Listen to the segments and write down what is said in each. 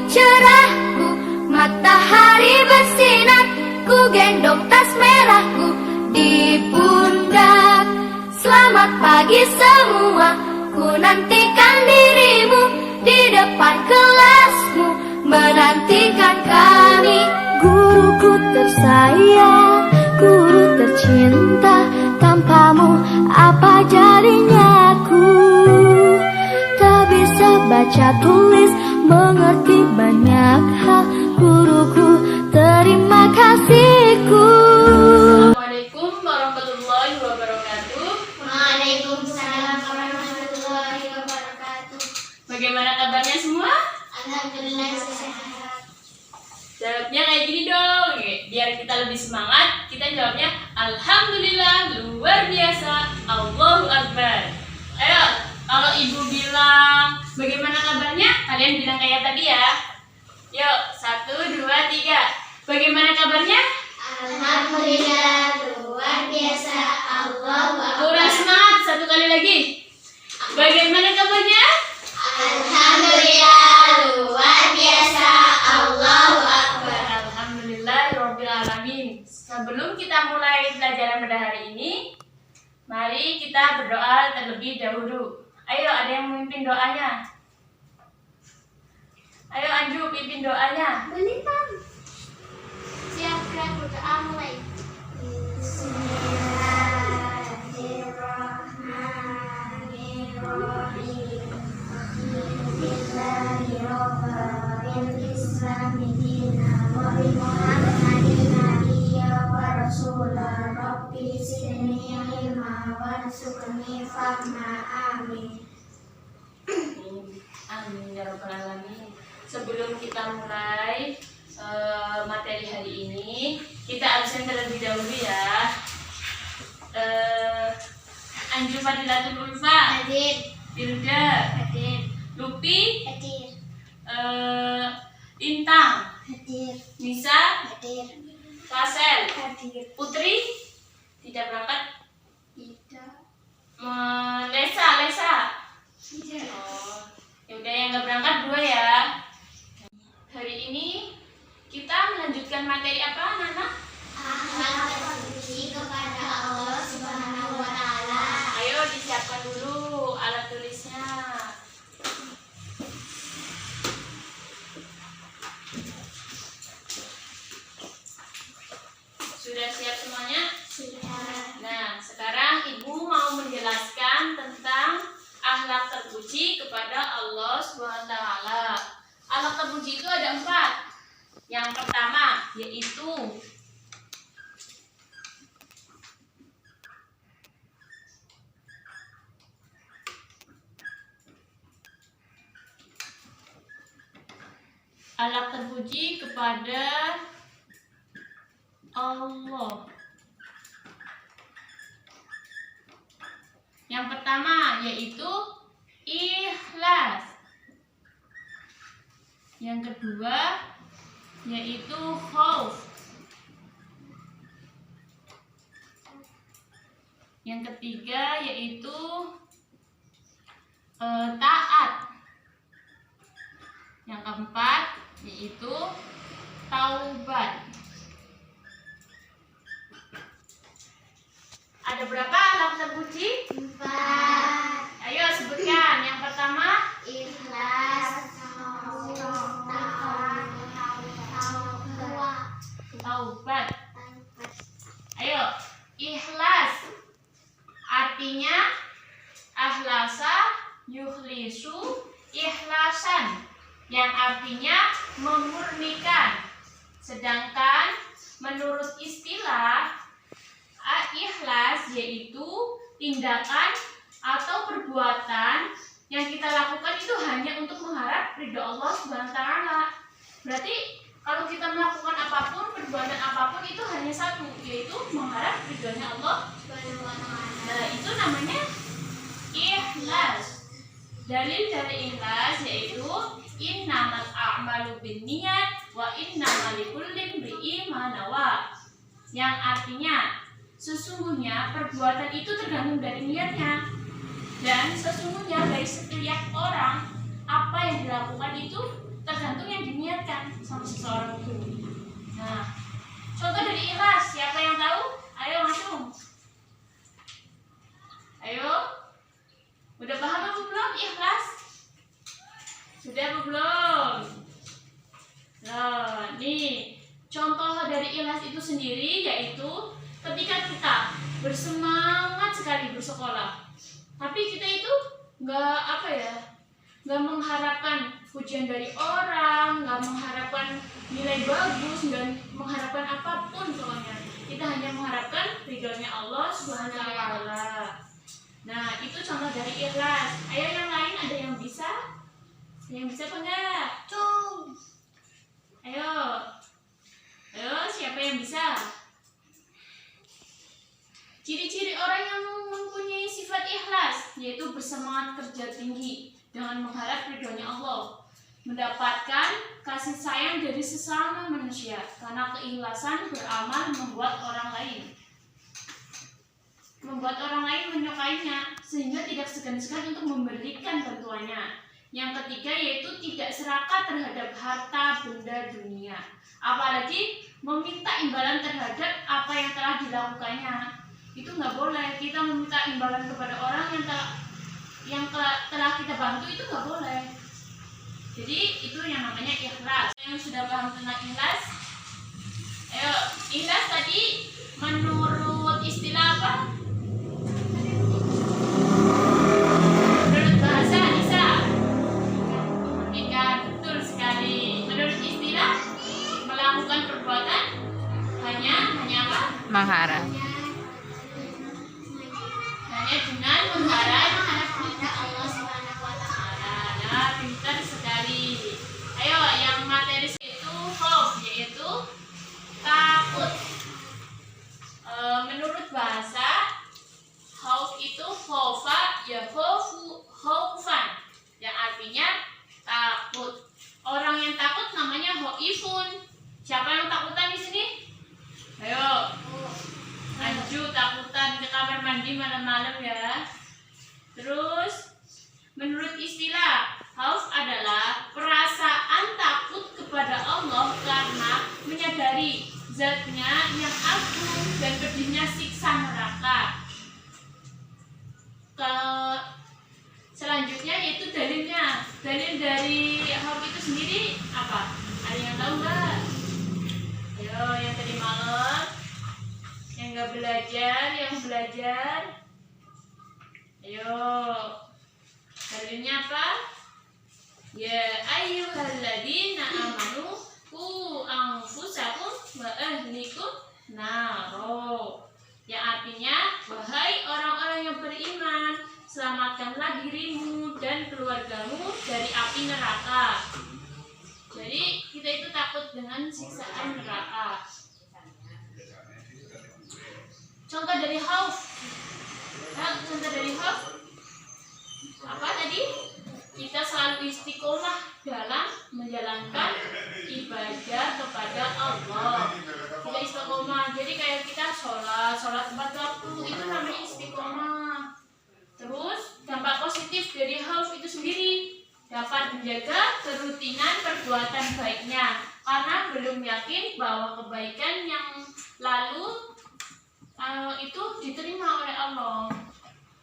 cerahku, matahari bersinar, ku gendong tas merahku di pundak. Selamat pagi semua, ku nantikan dirimu di depan kelasmu, menantikan kami. Guruku tersayang, guru tercinta, tanpamu apa jadinya aku? Tak bisa baca tulis, mengerti banyak hal. Guruku, terima kasihku. Assalamualaikum warahmatullahi wabarakatuh. Waalaikumsalam warahmatullahi wabarakatuh. Bagaimana kabarnya semua? Alhamdulillah sehat. Jawabnya kayak gini dong, biar kita lebih semangat. Kita jawabnya Alhamdulillah, luar biasa, Allahu Akbar. Ayo, kalau ibu bilang bagaimana kabarnya, kalian bilang kayak tadi ya. Yuk, 1, 2, 3. Bagaimana kabarnya? Alhamdulillah luar biasa, Allahu Akbar. Kurang semangat, satu kali lagi. Bagaimana kabarnya? Alhamdulillah luar biasa, Allahu Akbar. Alhamdulillahirabbil alamin. Sebelum kita mulai pelajaran pada hari ini, mari kita berdoa terlebih dahulu. Ayo, ada yang memimpin doanya? Ayo Anju, pimpin doanya. Boleh, Bang. Siapkan berdoa mulai. Bismillahirrahmanirrahim. Bismillahirrahmanirrahim. Bismillahirrahmanirrahim. Wa bi Muhammadin nabiyya wa rasulah. Rabbi zidni ilma warzuqni fahma. Amin. Amin ya rabbal alamin. Sebelum kita mulai materi hari ini, kita absen terlebih dahulu ya. Anju Fadilatul Ulfa, Hadir. Firda, Hadir. Lupi, Hadir. Intang, Hadir. Nisa, Hadir. Fasel, Hadir. Putri tidak berangkat. Tidak. Lesa. Tidak. Oh, yaudah yang nggak berangkat 2 ya. Hari ini kita melanjutkan materi apa, Nana? Akhlak terpuji kepada Allah Subhanahu wa Ta'ala. Ayo disiapkan dulu alat tulisnya. Sudah siap semuanya? Sudah. Nah, sekarang Ibu mau menjelaskan tentang akhlak terpuji kepada Allah SWT. Akhlak terpuji itu ada 4. Yang pertama yaitu akhlak terpuji kepada Allah. Yang pertama yaitu ikhlas. Yang kedua yaitu khauf. Yang ketiga yaitu taat. Yang keempat yaitu taubat. Ada berapa akhlak terpuji? 4. Ayo sebutkan. Yang pertama Ikhlas. taubat. Ayo, ikhlas artinya akhlasa yukhlisu ikhlasan, yang artinya memurnikan. Sedangkan menurut istilah ikhlas yaitu tindakan atau perbuatan yang kita lakukan itu hanya untuk mengharap ridho Allah Subhanahu wa Ta'ala. Berarti kalau kita melakukan apapun, perbuatan apapun itu hanya satu, yaitu mengharap ridhonya Allah Subhanahu wa Ta'ala. Nah, itu namanya ikhlas. Dalil dari ikhlas yaitu innamal a'malu binniyat wa innamal likulli imri'in ma nawa. Yang artinya sesungguhnya perbuatan itu tergantung dari niatnya, dan sesungguhnya dari setiap orang apa yang dilakukan itu tergantung yang diniatkan sama seseorang itu. Nah, contoh dari ikhlas, siapa yang tahu? Ayo langsung. Ayo, udah paham apa belum ikhlas? Sudah apa belum? Nah, nih contoh dari ikhlas itu sendiri yaitu ketika kita bersemangat sekali bersekolah, tapi kita itu nggak mengharapkan pujian dari orang, nggak mengharapkan nilai bagus, nggak mengharapkan apapun pokoknya. Kita hanya mengharapkan ridhonya Allah Subhanahu wa Ta'ala. Nah, itu contoh dari ikhlas. Ayo yang lain ada yang bisa? Yang bisa apa enggak? Ayo. Ayo, siapa yang bisa? Ciri-ciri orang yang mempunyai sifat ikhlas yaitu bersemangat kerja tinggi dengan mengharap ridhonya Allah, mendapatkan kasih sayang dari sesama manusia karena keikhlasan beramal membuat orang lain menyukainya sehingga tidak segan-segan untuk memberikan bantuannya. Yang ketiga yaitu tidak serakah terhadap harta benda dunia, apalagi meminta imbalan terhadap apa yang telah dilakukannya. Itu nggak boleh. Kita meminta imbalan kepada orang yang telah kita bantu, itu nggak boleh. Jadi itu yang namanya ikhlas. Yang sudah paham tentang ikhlas, ayo, ikhlas tadi menurut istilah apa? Menurut bahasa Nisa. Ikan, betul sekali. Menurut istilah melakukan perbuatan hanya apa? Mengharap. Hanya dengan mengharap ridha Allah Subhanahu wa Ta'ala. Nah, pintar sekali. Ayo, yang materi itu khauf, yaitu takut. Menurut bahasa khauf itu khaufa ya khaufan, yang artinya takut. Orang yang takut namanya khaifun. Siapa yang takutan di sini? Ayo. Anju takutan ke kamar mandi malam-malam ya. Terus menurut istilah khauf adalah perasaan takut kepada Allah karena menyadari zatnya yang agung dan pedihnya siksa neraka. Selanjutnya yaitu dalilnya. Dalil dari khauf itu sendiri apa? Ada yang tahu nggak? Ayo, yang tadi malam, yang nggak belajar, yang belajar. Ayo, dalilnya apa? Ya ayyuhalladzina amanu qu anfusakum wa ahlikum naro. Yang artinya, wahai orang-orang yang beriman, selamatkanlah dirimu dan keluargamu dari api neraka. Jadi kita itu takut dengan siksaan neraka. Contoh dari khauf. Contoh dari khauf apa tadi? Kita selalu istiqomah dalam menjalankan ibadah kepada Allah. Kita istiqomah. Jadi kayak kita sholat tepat waktu, itu namanya istiqomah. Terus dampak positif dari khauf itu sendiri dapat menjaga kerutinan perbuatan baiknya karena belum yakin bahwa kebaikan yang lalu itu diterima oleh Allah.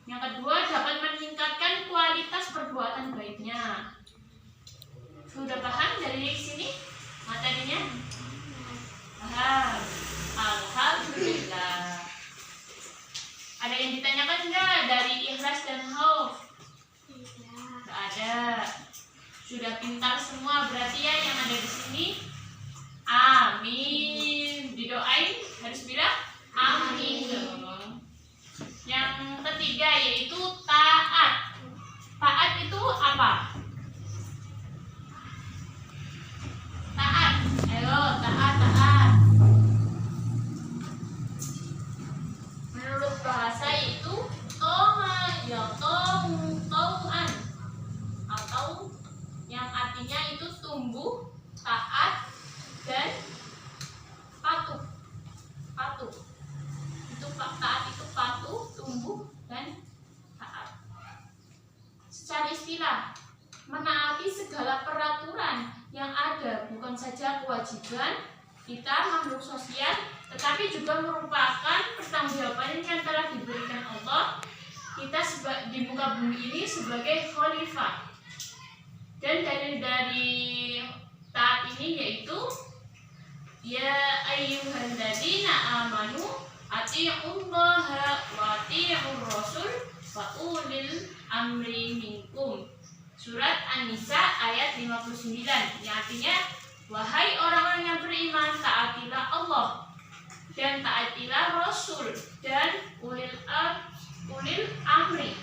Yang kedua, dapat meningkatkan kualitas perbuatan baiknya. Sudah paham dari sini materinya? Paham. Alhamdulillah. Ada yang ditanyakan enggak dari ikhlas dan khauf? Enggak ada. Sudah pintar semua berarti ya yang ada di sini. Amin. Didoain harus bilang amin dong. Yang ketiga yaitu taat. Taat itu apa? Taat. Ayo, taat. Menurut bahasa itu toha ya tauan, atau yang artinya itu tumbuh, taat dan patuh. Itu taat itu patuh, tumbuh dan taat. Secara istilah menaati segala peraturan yang ada, bukan saja kewajiban kita makhluk sosial, tetapi juga merupakan pertanggungjawaban yang telah diberikan Allah kita di muka bumi ini sebagai khalifah. Dan dari taat ini yaitu ya ayyuhalladzina amanu atii'ullaha wa atii'ur rasul wa ulil amri minkum. Surat An-Nisa ayat 59, yang artinya wahai orang-orang yang beriman, taatilah Allah dan taatilah Rasul dan ulil amri.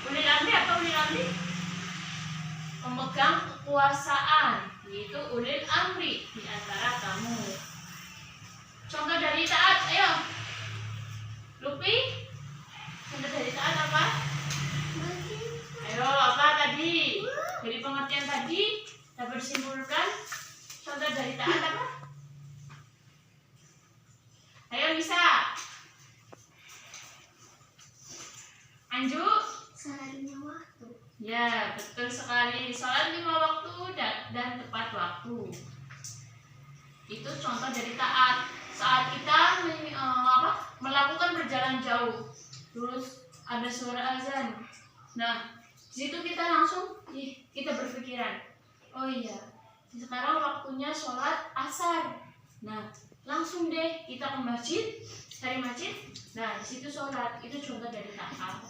Ulil amri apa ulil amri? Pemegang kekuasaan, yaitu ulil amri di antara kamu. Contoh dari taat, ayo. Lupi, contoh dari taat apa? Ayo, apa tadi? Dari pengertian tadi dapat disimpulkan contoh dari taat apa? Ayo bisa. Anju? Salat 5 waktu. Ya, betul sekali. Salat 5 waktu dan tepat waktu. Itu contoh dari taat. Saat kita melakukan perjalanan jauh, terus ada suara azan. Nah, di situ kita langsung kita berpikiran, oh iya, sekarang waktunya sholat asar. Nah, langsung deh kita ke masjid, cari masjid. Nah, di situ sholat. Itu contoh dari taat.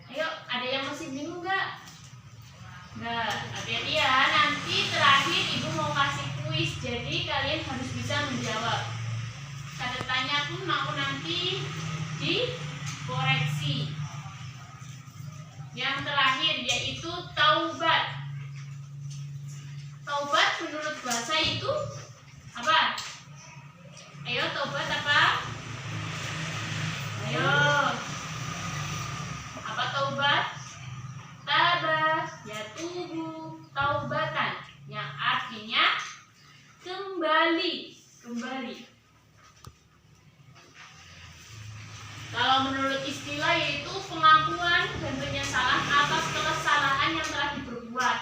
Ayo, ada yang masih bingung nggak? Nah, hati-hati ya. Nanti terakhir ibu mau kasih kuis, jadi kalian harus bisa menjawab. Catatannya pun mau nanti dikoreksi. Yang terakhir yaitu taubat. Taubat menurut bahasa itu apa? Ayo, taubat apa? Ayo. Apa taubat? Taba yatubu taubatan, yang artinya kembali. Kalau menurut istilah yaitu pengakuan dan penyesalan atas kesalahan yang telah diperbuat.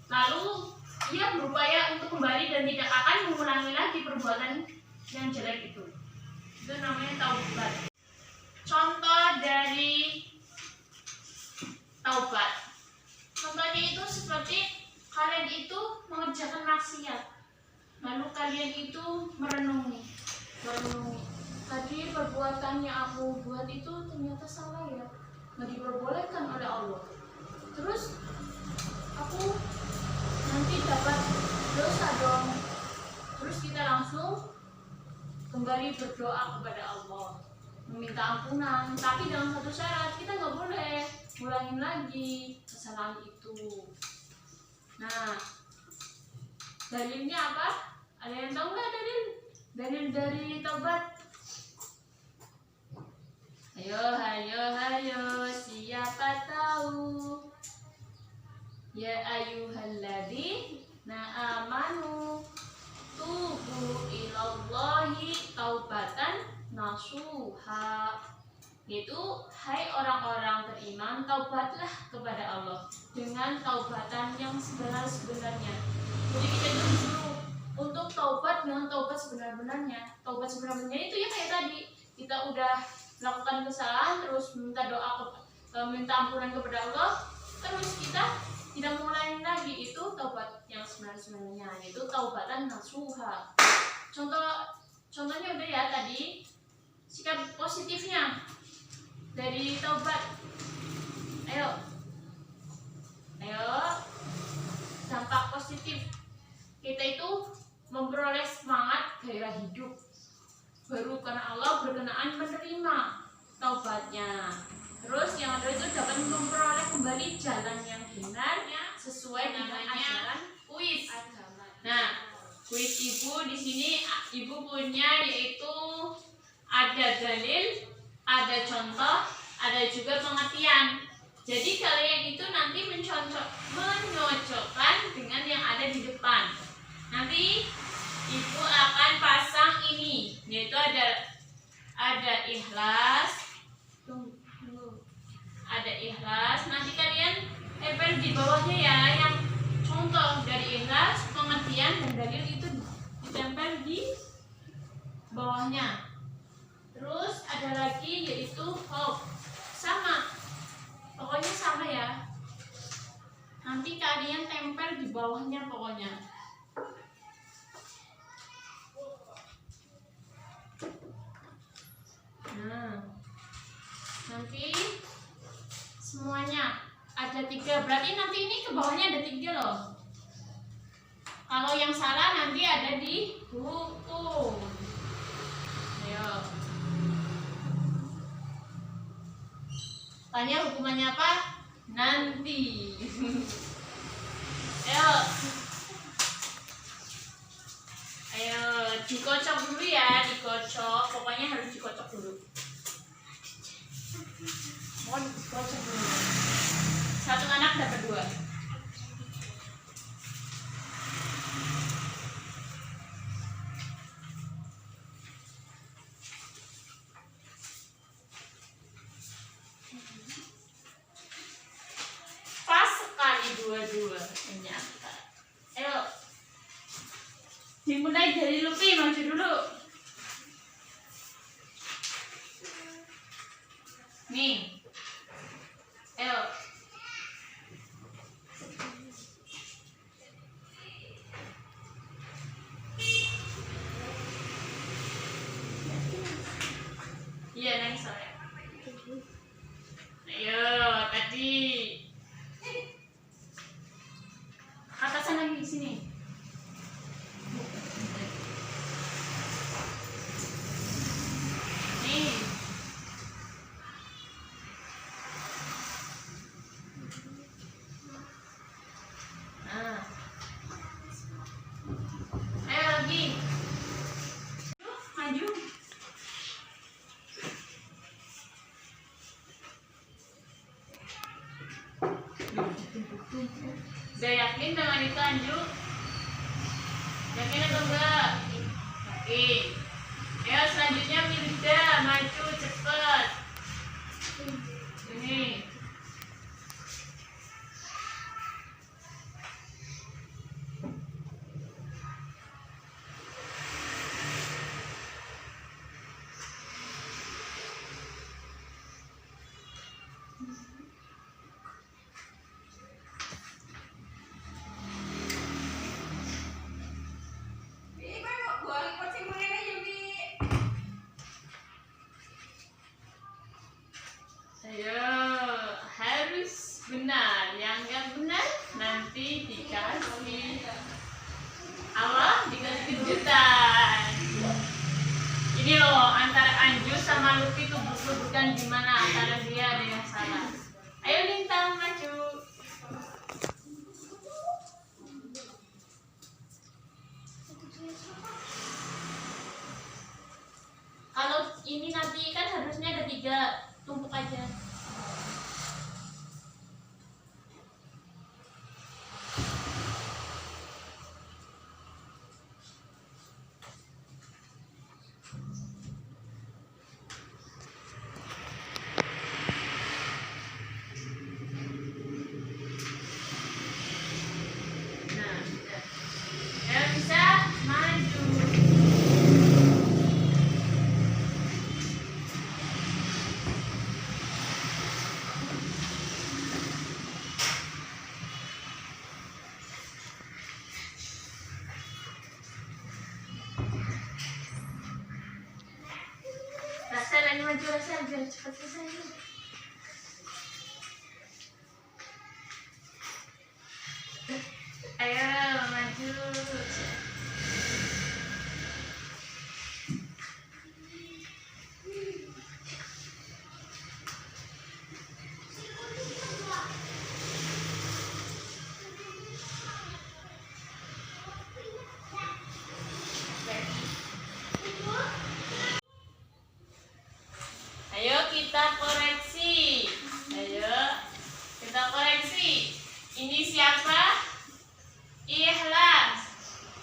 Lalu ia berupaya untuk kembali dan tidak akan mengulangi lagi perbuatan yang jelek itu. Itu namanya taubat. Contoh dari taubat. Contohnya itu seperti kalian itu mengerjakan maksiat. Lalu kalian itu merenungi. Tadi perbuatan yang aku buat itu ternyata salah ya, nggak diperbolehkan oleh Allah. Terus aku nanti dapat dosa dong. Terus kita langsung kembali berdoa kepada Allah, meminta ampunan. Tapi dengan satu syarat, kita nggak boleh ngulangin lagi kesalahan itu. Nah, dalilnya apa? Ada yang tahu nggak dalil dari taubat? Hayo, siapa tahu? Ya ayyuhalladzina amanu tubu ilallahi taubatan nasuha. Yaitu, hai orang-orang beriman, taubatlah kepada Allah dengan taubatan yang sebenar-benarnya. Jadi kita disuruh untuk taubat dengan taubat sebenar-benarnya. Taubat sebenar-benarnya itu ya kayak tadi, kita udah melakukan kesalahan, terus minta minta ampunan kepada Allah, terus kita tidak mengulangi lagi. Itu taubat yang sebenarnya, yaitu taubatan nasuha. Contohnya udah ya tadi. Sikap positifnya dari taubat. Ayo, dampak positif kita itu memperoleh semangat gairah hidup baru karena Allah berkenaan menerima taubatnya. Terus yang kedua itu dapat memperoleh kembali jalan yang benar sesuai dengan ajaran kuis. Nah, kuis ibu di sini ibu punya yaitu ada dalil, ada contoh, ada juga pengertian. Jadi kalian itu nanti menyocokkan dengan yang ada di depan. Nanti ibu akan pasang ini, yaitu ada ikhlas, ada ikhlas. Nanti kalian tempel ditempel di bawahnya ya, yang contoh dari Ikhlas, pengertian dan dalil itu ditempel di bawahnya. Terus ada lagi yaitu hope, sama, pokoknya sama ya. Nanti kalian tempel di bawahnya pokoknya. Nah, nanti semuanya ada 3, berarti nanti ini ke bawahnya ada 3 loh. Kalau yang salah nanti ada di buku. Ayo. Tanya hukumannya apa? Nanti. Ayo. Ayo, dikocok dulu ya, dikocok. Pokoknya harus dikocok dulu. Mohon dikocok dulu. 1 anak dapat 2. Pas sekali dua-dua ternyata. Ayo. Dimulai dari Lupi, maju dulu. Nih. Ayo. Iya, nangis saya. Ayo, tadi. Atasan lagi di sini. Nih. Nah. Ayo lagi. Maju. Udah yakin dengan itu Anju? Yakin atau enggak? Yakin. Ayo selanjutnya Milda, maju cepet. Ini. Ayo, harus benar. Yang enggak benar nanti dikasih Allah, dikasih kejutan. Ini loh, antara Anju sama Lupi tuh bukan gimana, antara dia ada yang salah. Ayo Lintang, maju. Kalau ini nanti kan harusnya ada 3, tumpuk aja. Nah, sudah. Ayo bisa maju. Rasel lagi maju, Rasel biar cepat selesai. Ayo maju. Ayo kita koreksi. Ayo kita koreksi. Ini siapa? Ikhlas.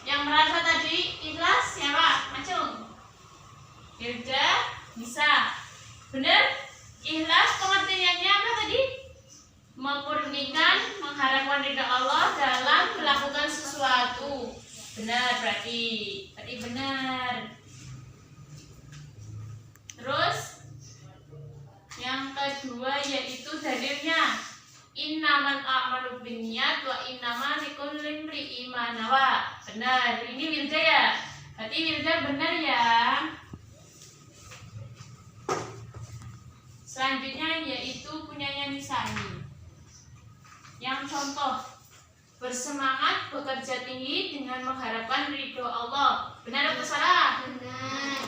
Yang merasa tadi Ikhlas siapa? Acung. Yauda, bisa. Bener? Ikhlas pengertiannya apa tadi? Memurnikan, Benar berarti benar. Terus yang kedua yaitu dalilnya innamal a'malu binniyat wa innamal likulli imri'in ma nawa. Benar. Ini Wirda ya? Berarti Wirda benar ya. Selanjutnya yaitu punyanya Nisani. Yang contoh, bersemangat bekerja tinggi dengan mengharapkan ridho Allah. Benar atau salah? Benar.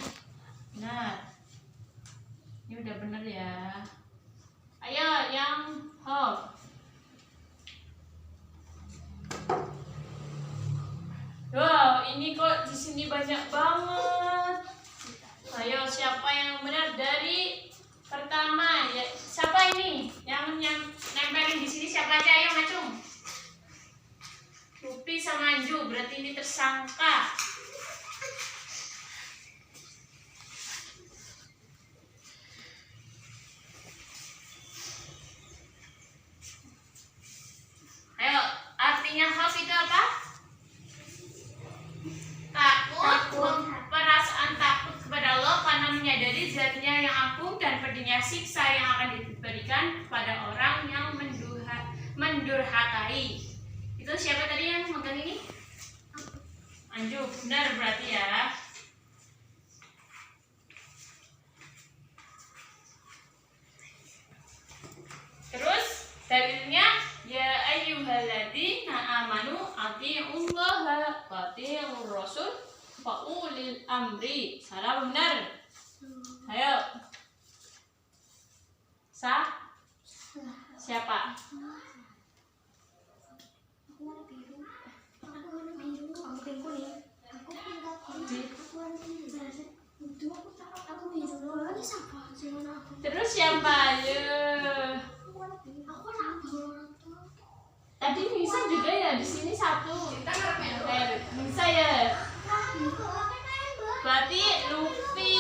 Benar. Ini udah benar ya. Ayo yang Ho. Wow, ini kok di sini banyak banget. Ayo siapa yang benar dari pertama? Ya, siapa ini? Yang nempelin di sini siapa aja? Ayo macung. Lupi sama Anju, berarti ini tersangka. Ayo, artinya khauf itu apa? Takut, perasaan takut kepada Allah karena menyadari zatnya yang agung dan pedihnya siksa yang akan diberikan kepada orang yang mendurhakai. Itu siapa tadi yang megang ini? Anju, benar berarti ya. Terus dalilnya ya ayyuhalladzina amanu atiiullaha wa atiiur rasul wa ulil amri. Salah benar? Ayo. Siapa? Aku warna biru. Aku pink kuning. Aku pink kuning. Aku warna biru. Itu aku biru. Ini siapa? Jangan aku. Terus siapa? Ayo. Aku warna biru. Aku warna abang. Tadi Nisa juga ya di sini satu. Nisa ya. Berarti Lupi.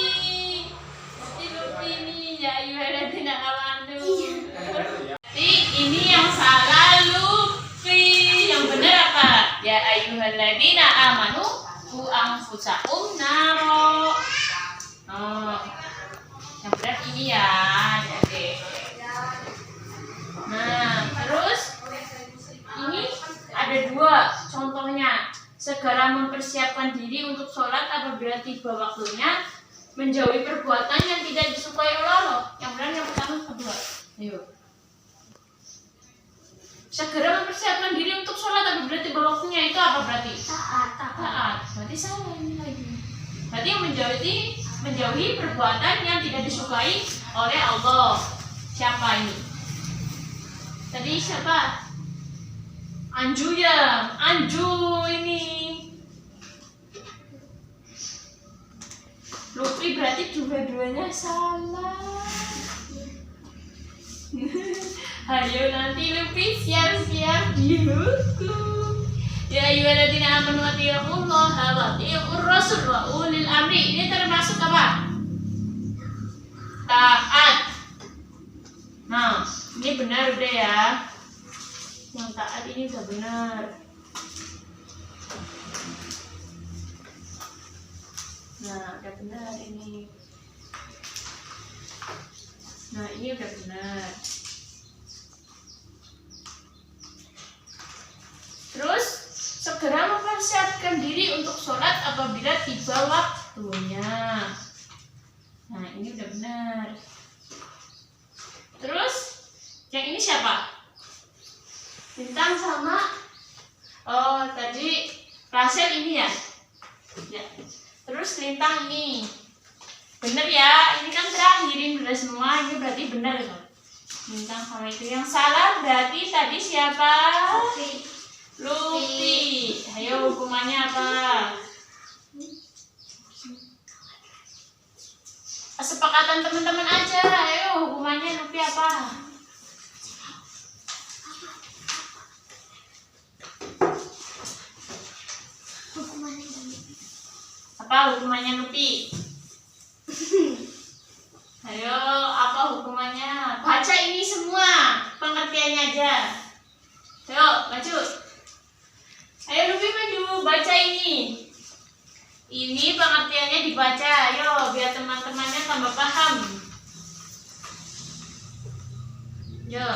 Lupi ini ya ayyuhalladzina amanu. Berarti ini yang salah Lupi. Yang benar apa? Ya ayyuhalladzina amanu qu anfusakum naro. Oh. Yang benar ini ya. Oke. Nah, terus ini ada dua contohnya. Segera mempersiapkan diri untuk sholat apabila tiba waktunya, menjauhi perbuatan yang tidak disukai oleh Allah. Yang benar yang pertama, kedua. Ayo. Segera mempersiapkan diri untuk sholat apabila tiba waktunya itu apa berarti? Taat. Berarti salah ini lagi. Berarti yang menjauhi perbuatan yang tidak disukai oleh Allah. Siapa ini? Tadi siapa? Anju ya, Anju ini. Lutfi berarti dua-duanya salah. Ayo nanti Lutfi siap-siap dihukum. Ya ayyuhalladzina amanu atiiullaha wa atiiur rasul wa ulil amri. Ini termasuk apa? Taat. Nah, ini benar udah ya. Yang taat ini udah benar. Nah, udah benar ini. Nah, ini udah benar. Terus, segera mempersiapkan diri untuk sholat apabila tiba waktunya. Nah, ini udah benar. Terus, yang ini siapa? Bintang sama tadi Rasel ini ya. Ya. Terus Lintang ini. Bener ya, ini kan terakhir ini udah semua, ini berarti bener kan. Bintang sama itu yang salah berarti tadi siapa? Lupi. Ayo hukumannya apa? Kesepakatan teman-teman aja. Ayo hukumannya Lupi apa? Apa hukumannya Lupi? Ayo, apa hukumannya? Baca ini semua, pengertiannya aja. Ayo, maju. Ayo lebih maju, baca ini. Ini pengertiannya dibaca, ayo biar teman-temannya tambah paham. Yo.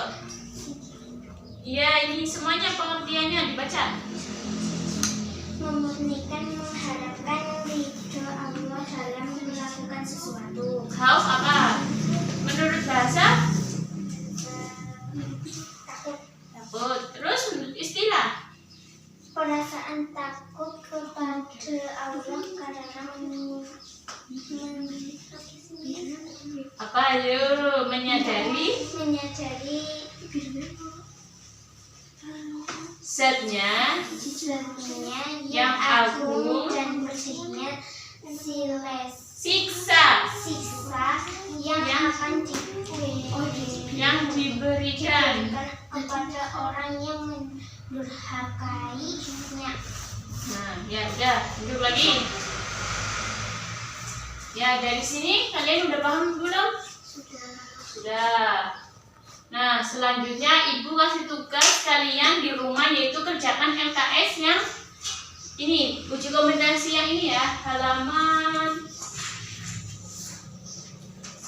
Iya, ini semuanya pengertiannya dibaca. Memurnikan, mengharapkan ridho Allah dalam melakukan sesuatu. Khauf apa? Menurut bahasa? Takut. Takut. Terus menurut istilah? Perasaan takut kepada Allah karena Apa ayo? Menyadari zatnya zatnya yang agung dan bersihnya siksa yang akan diberikan. kepada orang yang mendurhakainya. Nah, ya udah, duduk lagi. Ya, dari sini kalian udah paham belum? Sudah. Nah, selanjutnya Ibu kasih tugas kalian di rumah, yaitu kerjakan LKS yang ini, uji kompetensi yang ini ya,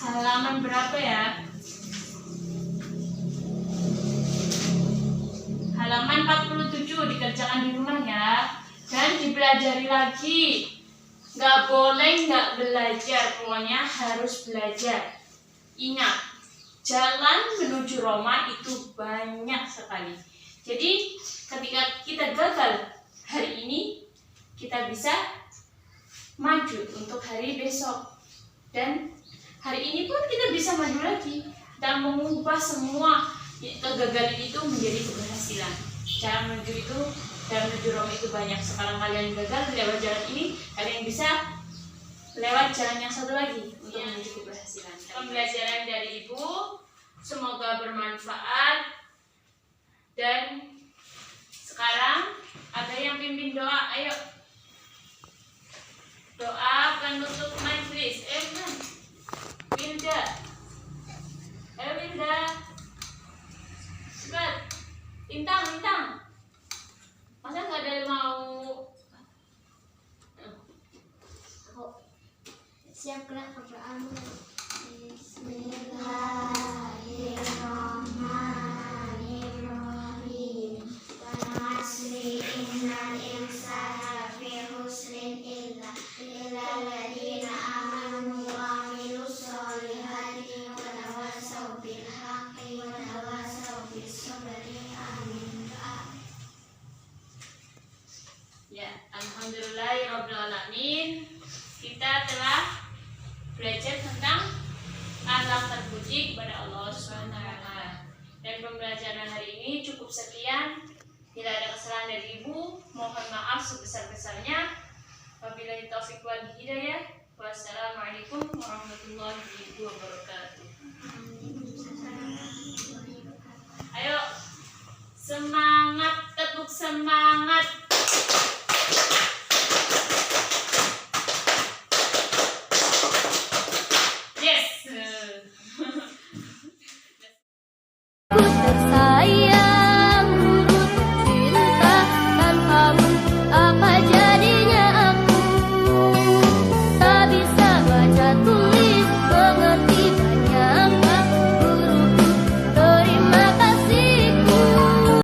halaman berapa ya? Halaman 47 dikerjakan di rumah ya, dan dipelajari lagi. Nggak boleh nggak belajar, pokoknya harus belajar. Ingat, jalan menuju Roma itu banyak sekali. Jadi ketika kita gagal hari ini, kita bisa maju untuk hari besok. Dan hari ini pun kita bisa maju lagi dan mengubah semua kegagalan itu menjadi keberhasilan. Jalan menuju Roma itu banyak. Sekarang kalian gagal lewat jalan ini, kalian bisa lewat jalan yang satu lagi untuk menuju keberhasilan. Pembelajaran dari Ibu semoga bermanfaat. Dan sekarang ada yang pimpin doa, ayo. Doa penutup majelis. Wilda. Ayo Wilda. Cepat. Lintang. Masa nggak ada yang mau? Siap gerak berdoa. Bismillahirrahmanirrahim. Wa nasri innal insana fi khusrin illa alladziina aamanu wa 'amilus sholihati wa tawassaw bil haqqi wa tawassaw bis sabri. Amin. Ya, alhamdulillahirobbilalamin. Kita telah belajar tentang akhlak terpuji kepada Allah SWT. Dan pembelajaran hari ini cukup sekian. Bila ada kesalahan dari Ibu, mohon maaf sebesar-besarnya. Wabillahi taufiq wal hidayah. Wassalamualaikum warahmatullahi wabarakatuh. Ayo, semangat.